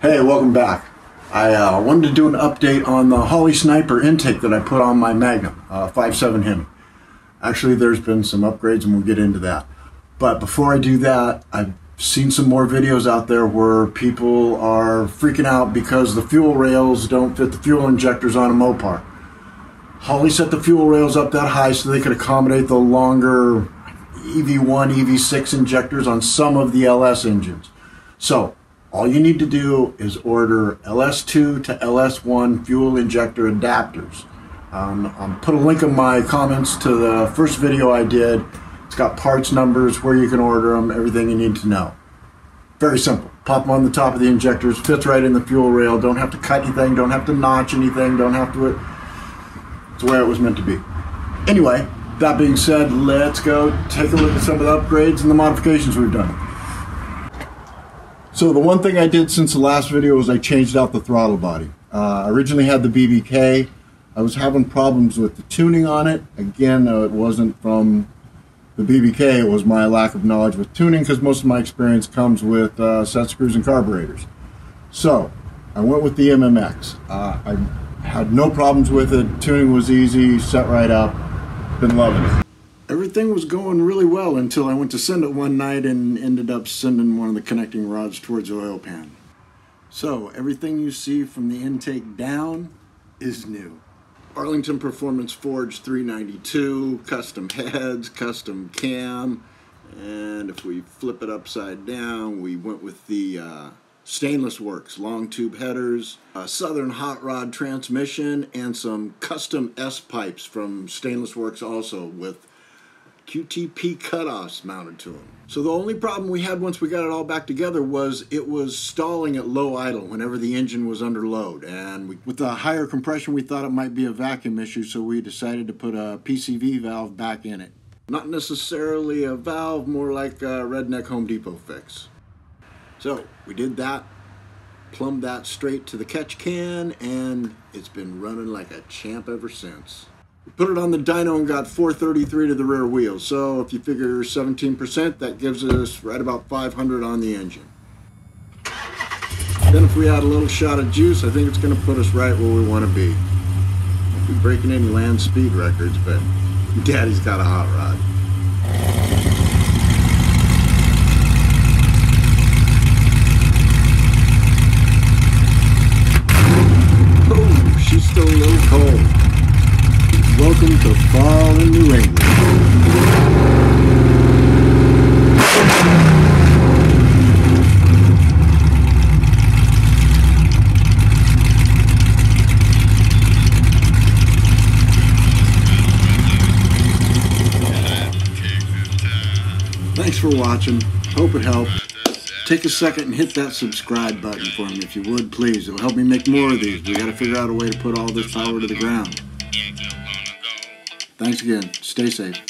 Hey, welcome back. I wanted to do an update on the Holley Sniper intake that I put on my Magnum 5.7 Hemi. Actually, there's been some upgrades and we'll get into that. But before I do that, I've seen some more videos out there where people are freaking out because the fuel rails don't fit the fuel injectors on a Mopar. Holley set the fuel rails up that high so they could accommodate the longer EV1, EV6 injectors on some of the LS engines. So all you need to do is order LS2 to LS1 fuel injector adapters. I'll put a link in my comments to the first video I did. It's got parts numbers, where you can order them, everything you need to know. Very simple. Pop them on the top of the injectors, fits right in the fuel rail, don't have to cut anything, don't have to notch anything, don't have to... It's the way it was meant to be. Anyway, that being said, let's go take a look at some of the upgrades and the modifications we've done. So the one thing I did since the last video was I changed out the throttle body. I originally had the BBK. I was having problems with the tuning on it. Again, it wasn't from the BBK, it was my lack of knowledge with tuning, because most of my experience comes with set screws and carburetors. So I went with the MMX. I had no problems with it. Tuning was easy, set right up. Been loving it. Everything was going really well until I went to send it one night and ended up sending one of the connecting rods towards the oil pan. So everything you see from the intake down is new. Arlington Performance Forge 392, custom heads, custom cam, and if we flip it upside down, we went with the Stainless Works long tube headers, a Southern hot rod transmission, and some custom S pipes from Stainless Works also, with QTP cutoffs mounted to them. So the only problem we had once we got it all back together was it was stalling at low idle whenever the engine was under load, and with the higher compression we thought it might be a vacuum issue, so we decided to put a PCV valve back in it. Not necessarily a valve, more like a redneck Home Depot fix. So we did that, plumbed that straight to the catch can, and it's been running like a champ ever since. We put it on the dyno and got 433 to the rear wheel, so if you figure 17%, that gives us right about 500 on the engine. Then if we add a little shot of juice, I think it's going to put us right where we want to be. Won't be breaking any land speed records, but Daddy's got a hot rod. Oh, she's still a little cold. Welcome to fall in New England. Thanks for watching. Hope it helped. Take a second and hit that subscribe button for me if you would, please. It'll help me make more of these. We got to figure out a way to put all this power to the ground. Thanks again. Stay safe.